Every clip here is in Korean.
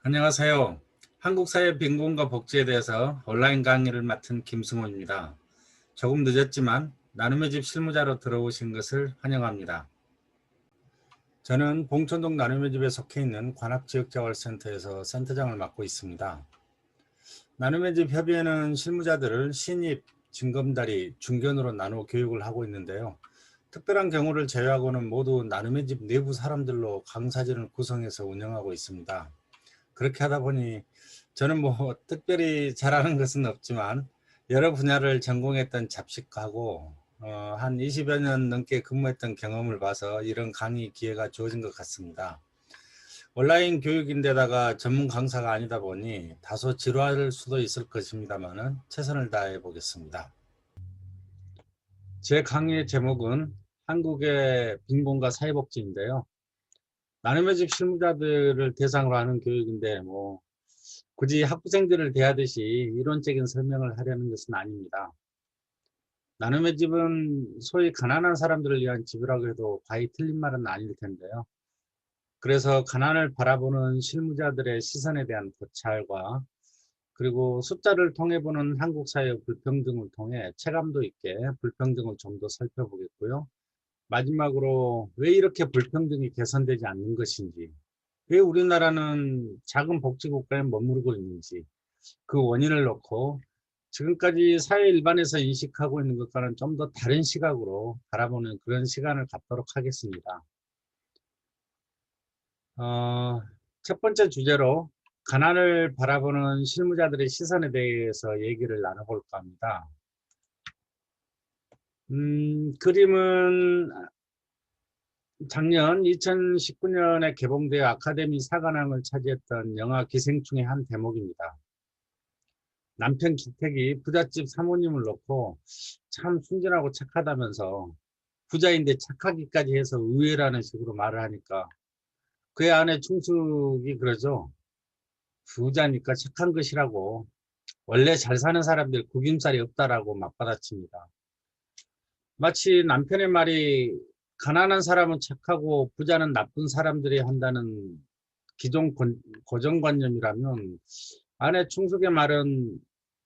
안녕하세요. 한국사회 빈곤과 복지에 대해서 온라인 강의를 맡은 김승호입니다. 조금 늦었지만 나눔의 집 실무자로 들어오신 것을 환영합니다. 저는 봉천동 나눔의 집에 속해 있는 관악지역자활센터에서 센터장을 맡고 있습니다. 나눔의 집 협의회는 실무자들을 신입, 징검다리, 중견으로 나누어 교육을 하고 있는데요. 특별한 경우를 제외하고는 모두 나눔의 집 내부 사람들로 강사진을 구성해서 운영하고 있습니다. 그렇게 하다 보니 저는 뭐 특별히 잘하는 것은 없지만 여러 분야를 전공했던 잡식하고 한 20여 년 넘게 근무했던 경험을 봐서 이런 강의 기회가 주어진 것 같습니다. 온라인 교육인데다가 전문 강사가 아니다 보니 다소 지루할 수도 있을 것입니다만 최선을 다해 보겠습니다. 제 강의의 제목은 한국의 빈곤과 사회복지인데요. 나눔의 집 실무자들을 대상으로 하는 교육인데 굳이 학부생들을 대하듯이 이론적인 설명을 하려는 것은 아닙니다. 나눔의 집은 소위 가난한 사람들을 위한 집이라고 해도 과히 틀린 말은 아닐 텐데요. 그래서 가난을 바라보는 실무자들의 시선에 대한 고찰과 그리고 숫자를 통해 보는 한국 사회의 불평등을 통해 체감도 있게 불평등을 좀 더 살펴보겠고요. 마지막으로 왜 이렇게 불평등이 개선되지 않는 것인지, 왜 우리나라는 작은 복지국가에 머무르고 있는지 그 원인을 놓고 지금까지 사회 일반에서 인식하고 있는 것과는 좀 더 다른 시각으로 바라보는 그런 시간을 갖도록 하겠습니다. 첫 번째 주제로 가난을 바라보는 실무자들의 시선에 대해서 얘기를 나눠볼까 합니다. 그림은 작년 2019년에 개봉되어 아카데미 사관왕을 차지했던 영화 기생충의 한 대목입니다. 남편 기택이 부잣집 사모님을 놓고 참 순진하고 착하다면서 부자인데 착하기까지 해서 의외라는 식으로 말을 하니까 그의 아내 충숙이 그러죠. 부자니까 착한 것이라고 원래 잘 사는 사람들 구김살이 없다라고 맞받아칩니다. 마치 남편의 말이 가난한 사람은 착하고 부자는 나쁜 사람들이 한다는 기존 고정관념이라면 아내 충숙의 말은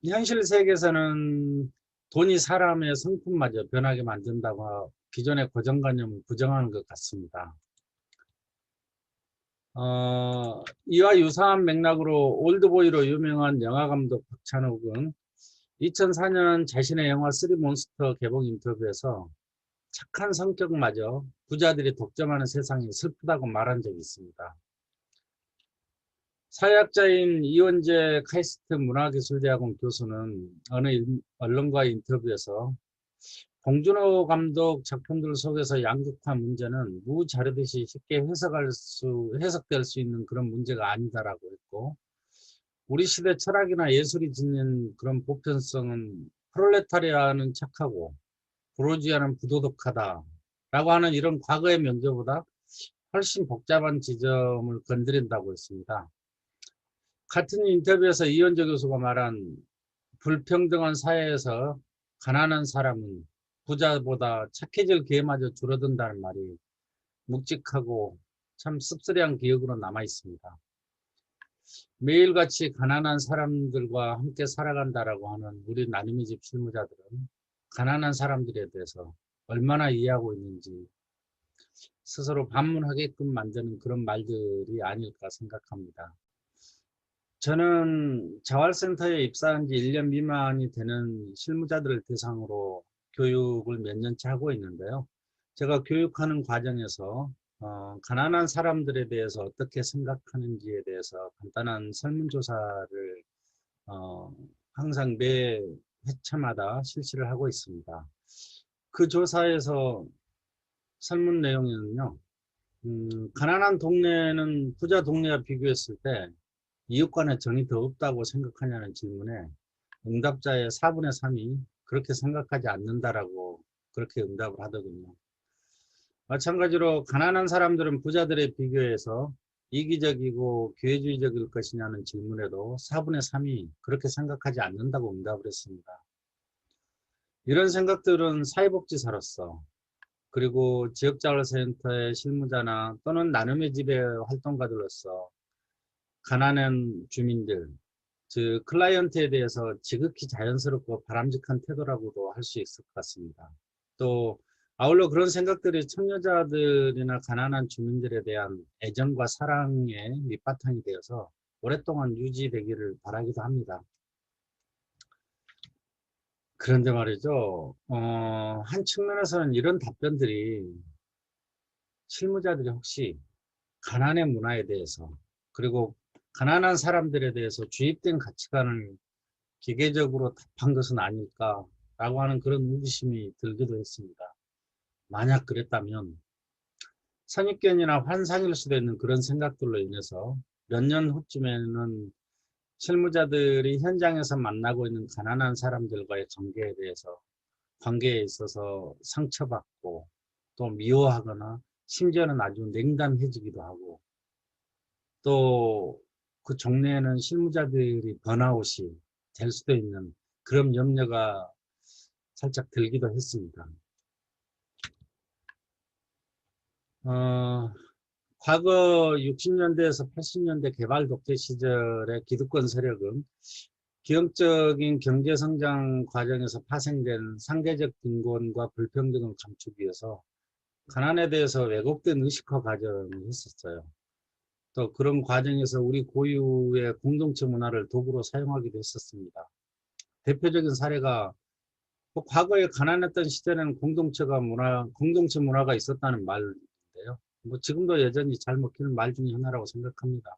현실 세계에서는 돈이 사람의 성품마저 변하게 만든다고 기존의 고정관념을 부정하는 것 같습니다. 이와 유사한 맥락으로 올드보이로 유명한 영화감독 박찬욱은 2004년 자신의 영화 쓰리몬스터 개봉 인터뷰에서 착한 성격마저 부자들이 독점하는 세상이 슬프다고 말한 적이 있습니다. 사회학자인 이원재 카이스트 문화기술대학원 교수는 어느 언론과의 인터뷰에서 봉준호 감독 작품들 속에서 양극화 문제는 무자르듯이 쉽게 해석될 수 있는 그런 문제가 아니다라고 했고, 우리 시대 철학이나 예술이 짓는 그런 보편성은 프롤레타리아는 착하고 부르주아는 부도덕하다라고 하는 이런 과거의 명제보다 훨씬 복잡한 지점을 건드린다고 했습니다. 같은 인터뷰에서 이현재 교수가 말한 불평등한 사회에서 가난한 사람은 부자보다 착해질 기회마저 줄어든다는 말이 묵직하고 참 씁쓸한 기억으로 남아 있습니다. 매일같이 가난한 사람들과 함께 살아간다라고 하는 우리 나눔의 집 실무자들은 가난한 사람들에 대해서 얼마나 이해하고 있는지 스스로 반문하게끔 만드는 그런 말들이 아닐까 생각합니다. 저는 자활센터에 입사한 지 1년 미만이 되는 실무자들을 대상으로 교육을 몇 년째 하고 있는데요. 제가 교육하는 과정에서 가난한 사람들에 대해서 어떻게 생각하는지에 대해서 간단한 설문조사를 항상 매 회차마다 실시를 하고 있습니다. 그 조사에서 설문 내용에는요, 가난한 동네는 부자 동네와 비교했을 때 이웃 간의 정이 더 없다고 생각하냐는 질문에 응답자의 4분의 3이 그렇게 생각하지 않는다라고 그렇게 응답을 하더군요. 마찬가지로 가난한 사람들은 부자들에 비교해서 이기적이고 기회주의적일 것이냐는 질문에도 4분의 3이 그렇게 생각하지 않는다고 응답을 했습니다. 이런 생각들은 사회복지사로서 그리고 지역자활센터의 실무자나 또는 나눔의 집의 활동가들로서 가난한 주민들, 즉 클라이언트에 대해서 지극히 자연스럽고 바람직한 태도라고도 할 수 있을 것 같습니다. 또 아울러 그런 생각들이 청려자들이나 가난한 주민들에 대한 애정과 사랑의 밑바탕이 되어서 오랫동안 유지되기를 바라기도 합니다. 그런데 말이죠. 한 측면에서는 이런 답변들이 실무자들이 혹시 가난의 문화에 대해서, 그리고 가난한 사람들에 대해서 주입된 가치관을 기계적으로 답한 것은 아닐까라고 하는 그런 의구심이 들기도 했습니다. 만약 그랬다면 선입견이나 환상일 수도 있는 그런 생각들로 인해서 몇 년 후쯤에는 실무자들이 현장에서 만나고 있는 가난한 사람들과의 관계에 있어서 상처받고 또 미워하거나 심지어는 아주 냉담해지기도 하고, 또 그 종래에는 실무자들이 번아웃이 될 수도 있는 그런 염려가 살짝 들기도 했습니다. 과거 60년대에서 80년대 개발 독재 시절의 기득권 세력은 기형적인 경제성장 과정에서 파생된 상대적 빈곤과 불평등을 감추기 위해서 가난에 대해서 왜곡된 의식화 과정을 했었어요. 또 그런 과정에서 우리 고유의 공동체 문화를 도구로 사용하기도 했었습니다. 대표적인 사례가 과거에 가난했던 시대는 공동체 문화가 있었다는 말인데요. 지금도 여전히 잘 먹히는 말 중에 하나라고 생각합니다.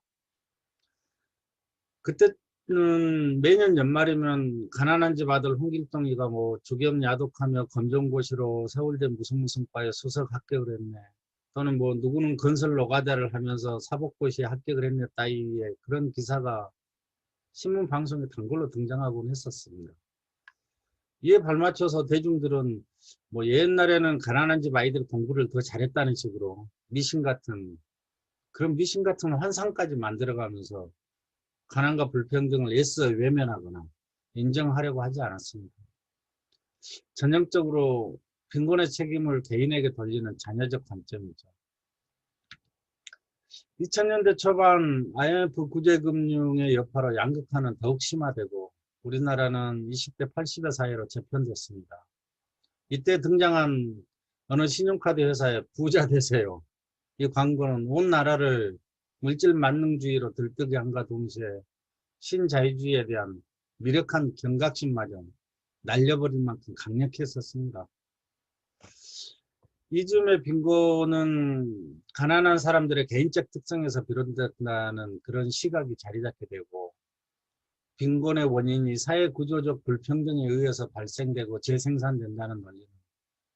그때는 매년 연말이면 가난한 집 아들 홍길동이가 주겸 야독하며 검정고시로 서울대 무슨 과에 수석 합격을 했네. 또는 누구는 건설 노가다를 하면서 사법고시에 합격을 했네 따위의 그런 기사가 신문 방송에 단골로 등장하곤 했었습니다. 이에 발맞춰서 대중들은 옛날에는 가난한 집 아이들 공부를 더 잘했다는 식으로 그런 미신 같은 환상까지 만들어가면서 가난과 불평등을 애써 외면하거나 인정하려고 하지 않았습니다. 전형적으로 빈곤의 책임을 개인에게 돌리는 자녀적 관점이죠. 2000년대 초반 IMF 구제금융의 여파로 양극화는 더욱 심화되고 우리나라는 20대 80의 사회로 재편됐습니다. 이때 등장한 어느 신용카드 회사의 부자 되세요. 이 광고는 온 나라를 물질 만능주의로 들뜨게 한과 동시에 신자유주의에 대한 미력한 경각심마저 날려버릴 만큼 강력했었습니다. 이즘의 빈곤은 가난한 사람들의 개인적 특성에서 비롯된다는 그런 시각이 자리 잡게 되고, 빈곤의 원인이 사회구조적 불평등에 의해서 발생되고 재생산된다는 논리는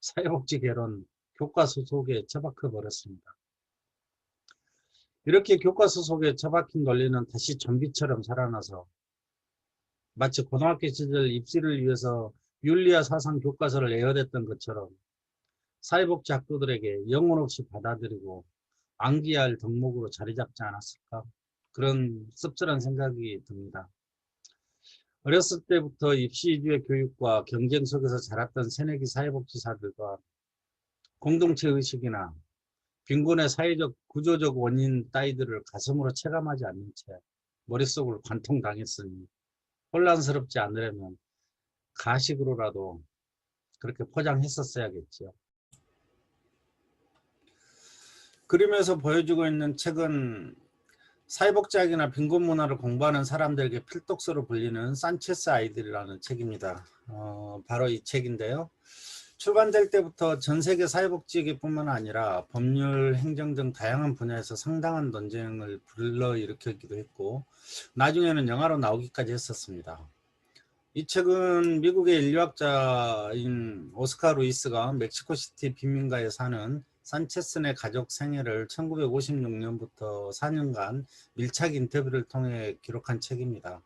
사회복지 개론 교과서 속에 처박혀 버렸습니다. 이렇게 교과서 속에 처박힌 논리는 다시 좀비처럼 살아나서 마치 고등학교 시절 입시를 위해서 윤리와 사상 교과서를 에워댔던 것처럼 사회복지 학도들에게 영혼 없이 받아들이고 암기할 덕목으로 자리 잡지 않았을까? 그런 씁쓸한 생각이 듭니다. 어렸을 때부터 입시 위주의 교육과 경쟁 속에서 자랐던 새내기 사회복지사들과 공동체 의식이나 빈곤의 사회적 구조적 원인 따위들을 가슴으로 체감하지 않는 채 머릿속을 관통당했으니 혼란스럽지 않으려면 가식으로라도 그렇게 포장했었어야겠죠. 그림에서 보여주고 있는 책은 사회복지학이나 빈곤 문화를 공부하는 사람들에게 필독서로 불리는 산체스 아이들이라는 책입니다. 바로 이 책인데요. 출간될 때부터 전 세계 사회복지계뿐만 아니라 법률, 행정 등 다양한 분야에서 상당한 논쟁을 불러일으키기도 했고 나중에는 영화로 나오기까지 했었습니다. 이 책은 미국의 인류학자인 오스카 루이스가 멕시코시티 빈민가에 사는 산체스네 가족 생애를 1956년부터 4년간 밀착 인터뷰를 통해 기록한 책입니다.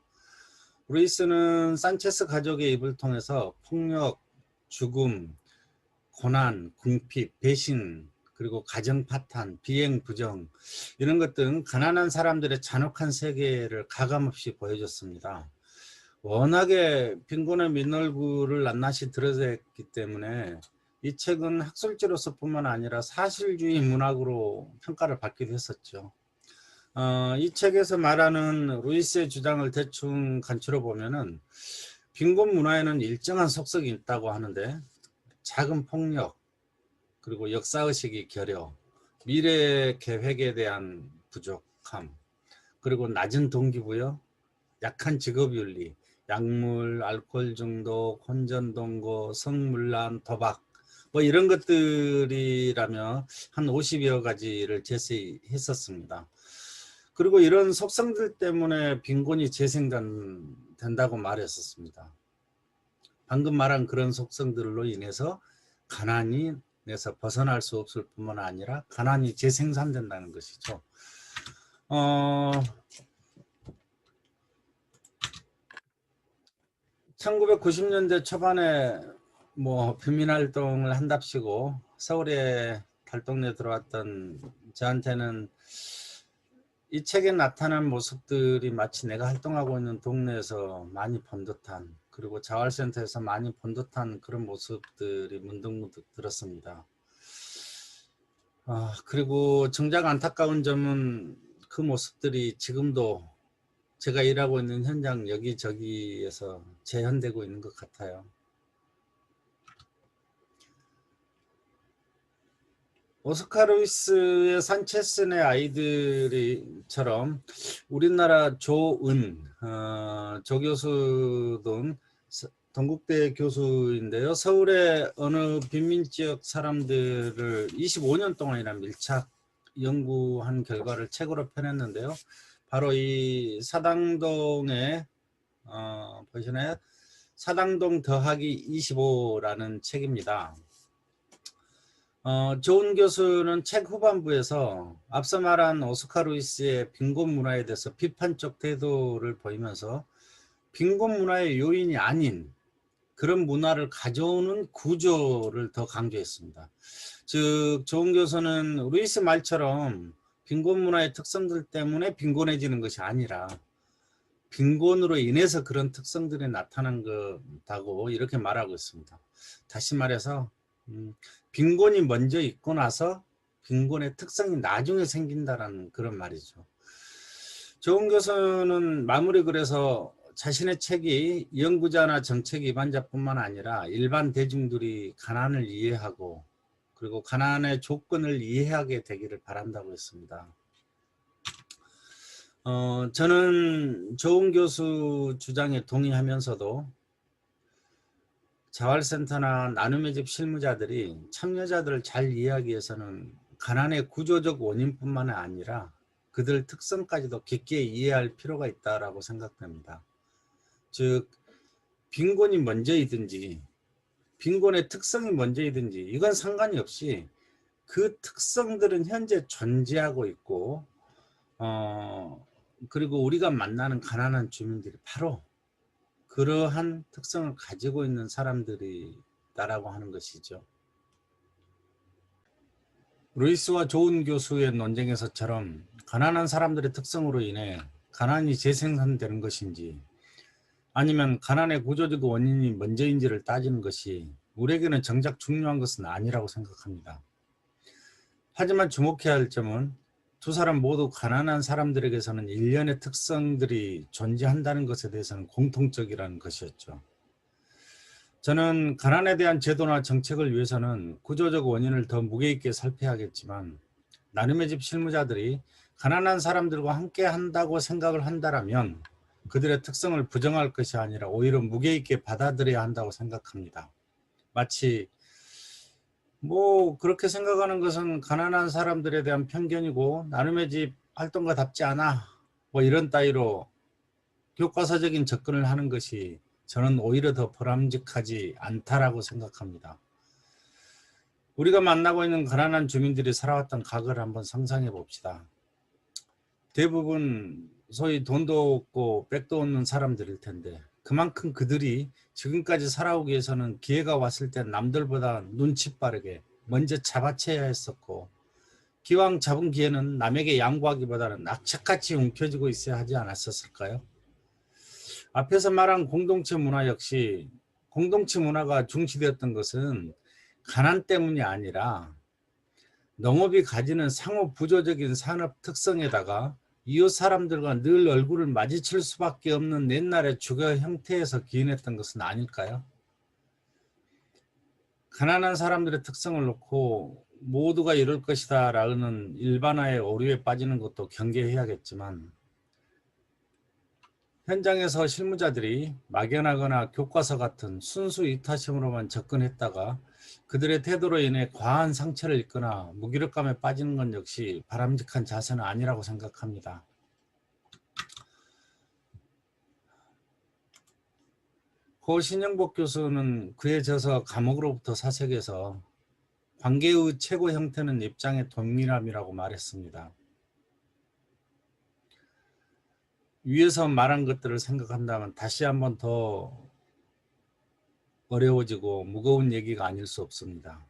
루이스는 산체스 가족의 입을 통해서 폭력, 죽음, 고난, 궁핍, 배신, 그리고 가정 파탄, 비행 부정 이런 것 등 가난한 사람들의 잔혹한 세계를 가감없이 보여줬습니다. 워낙에 빈곤의 민얼굴을 낱낱이 드러냈기 때문에 이 책은 학술지로서 뿐만 아니라 사실주의 문학으로 평가를 받기도 했었죠. 이 책에서 말하는 루이스의 주장을 대충 간추려 보면은 빈곤 문화에는 일정한 속성이 있다고 하는데 작은 폭력, 그리고 역사의식이 결여, 미래 계획에 대한 부족함, 그리고 낮은 동기부여, 약한 직업윤리, 약물, 알코올 중독, 혼전동거, 성문란, 도박 뭐 이런 것들이라며 한 50여 가지를 제시했었습니다. 그리고 이런 속성들 때문에 빈곤이 재생된다고 말했었습니다. 방금 말한 그런 속성들로 인해서 가난에서 벗어날 수 없을 뿐만 아니라 가난이 재생산된다는 것이죠. 1990년대 초반에 뭐 빈민활동을 한답시고 서울에 달동네 들어왔던 저한테는 이 책에 나타난 모습들이 마치 내가 활동하고 있는 동네에서 많이 본 듯한, 그리고 자활센터에서 많이 본 듯한 그런 모습들이 문득문득 들었습니다. 그리고 정작 안타까운 점은 그 모습들이 지금도 제가 일하고 있는 현장 여기저기에서 재현되고 있는 것 같아요. 오스카 루이스의 산체스의 아이들이처럼 우리나라 조은, 조 교수 등 동국대 교수인데요. 서울의 어느 빈민지역 사람들을 25년 동안이나 밀착 연구한 결과를 책으로 펴냈는데요. 바로 이 사당동의 보시나요? 사당동 더하기 25라는 책입니다. 조은 교수는 책 후반부에서 앞서 말한 오스카 루이스의 빈곤 문화에 대해서 비판적 태도를 보이면서 빈곤 문화의 요인이 아닌 그런 문화를 가져오는 구조를 더 강조했습니다. 즉 조은 교수는 루이스 말처럼 빈곤 문화의 특성들 때문에 빈곤해지는 것이 아니라 빈곤으로 인해서 그런 특성들이 나타난 것다고 이렇게 말하고 있습니다. 다시 말해서 빈곤이 먼저 있고 나서 빈곤의 특성이 나중에 생긴다는 그런 말이죠. 조은 교수는 마무리 글에서 자신의 책이 연구자나 정책 위반자뿐만 아니라 일반 대중들이 가난을 이해하고 그리고 가난의 조건을 이해하게 되기를 바란다고 했습니다. 저는 조은 교수 주장에 동의하면서도 자활센터나 나눔의 집 실무자들이 참여자들을 잘 이해하기 위해서는 가난의 구조적 원인뿐만 아니라 그들 특성까지도 깊게 이해할 필요가 있다고 생각됩니다. 즉 빈곤이 먼저이든지 빈곤의 특성이 먼저이든지 이건 상관이 없이 그 특성들은 현재 존재하고 있고 그리고 우리가 만나는 가난한 주민들이 바로 그러한 특성을 가지고 있는 사람들이다라고 하는 것이죠. 루이스와 조은 교수의 논쟁에서처럼 가난한 사람들의 특성으로 인해 가난이 재생산되는 것인지 아니면 가난의 구조적 원인이 먼저인지를 따지는 것이 우리에게는 정작 중요한 것은 아니라고 생각합니다. 하지만 주목해야 할 점은 두 사람 모두 가난한 사람들에게서는 일련의 특성들이 존재한다는 것에 대해서는 공통적이라는 것이었죠. 저는 가난에 대한 제도나 정책을 위해서는 구조적 원인을 더 무게 있게 살펴야겠지만 나눔의 집 실무자들이 가난한 사람들과 함께 한다고 생각을 한다면 그들의 특성을 부정할 것이 아니라 오히려 무게 있게 받아들여야 한다고 생각합니다. 마치 그렇게 생각하는 것은 가난한 사람들에 대한 편견이고 나눔의 집 활동가답지 않아 이런 따위로 교과서적인 접근을 하는 것이 저는 오히려 더 바람직하지 않다라고 생각합니다. 우리가 만나고 있는 가난한 주민들이 살아왔던 과거를 한번 상상해 봅시다. 대부분 소위 돈도 없고 백도 없는 사람들일 텐데 그만큼 그들이 지금까지 살아오기 위해서는 기회가 왔을 때 남들보다 눈치 빠르게 먼저 잡아채야 했었고 기왕 잡은 기회는 남에게 양보하기보다는 악착같이 움켜쥐고 있어야 하지 않았었을까요? 앞에서 말한 공동체 문화 역시 공동체 문화가 중시되었던 것은 가난 때문이 아니라 농업이 가지는 상호 부조적인 산업 특성에다가 이웃 사람들과 늘 얼굴을 마주칠 수밖에 없는 옛날의 주거 형태에서 기인했던 것은 아닐까요? 가난한 사람들의 특성을 놓고 모두가 이럴 것이다 라는 일반화의 오류에 빠지는 것도 경계해야겠지만, 현장에서 실무자들이 막연하거나 교과서 같은 순수 이타심으로만 접근했다가 그들의 태도로 인해 과한 상처를 입거나 무기력감에 빠지는 건 역시 바람직한 자세는 아니라고 생각합니다. 고 신영복 교수는 그에 져서 감옥으로부터 사색해서 관계의 최고 형태는 입장의 동일함이라고 말했습니다. 위에서 말한 것들을 생각한다면 다시 한번 더 어려워지고 무거운 얘기가 아닐 수 없습니다.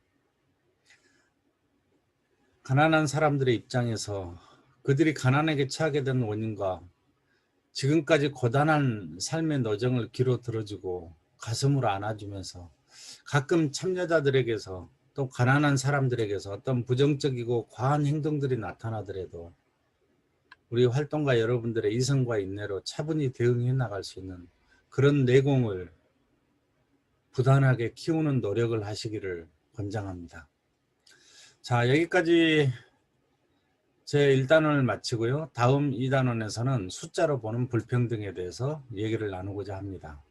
가난한 사람들의 입장에서 그들이 가난하게 처하게 된 원인과 지금까지 고단한 삶의 노정을 귀로 들어주고 가슴으로 안아주면서 가끔 참여자들에게서 또 가난한 사람들에게서 어떤 부정적이고 과한 행동들이 나타나더라도 우리 활동가 여러분들의 이성과 인내로 차분히 대응해 나갈 수 있는 그런 내공을 부단하게 키우는 노력을 하시기를 권장합니다. 자, 여기까지 제 1단원을 마치고요. 다음 2단원에서는 숫자로 보는 불평등에 대해서 얘기를 나누고자 합니다.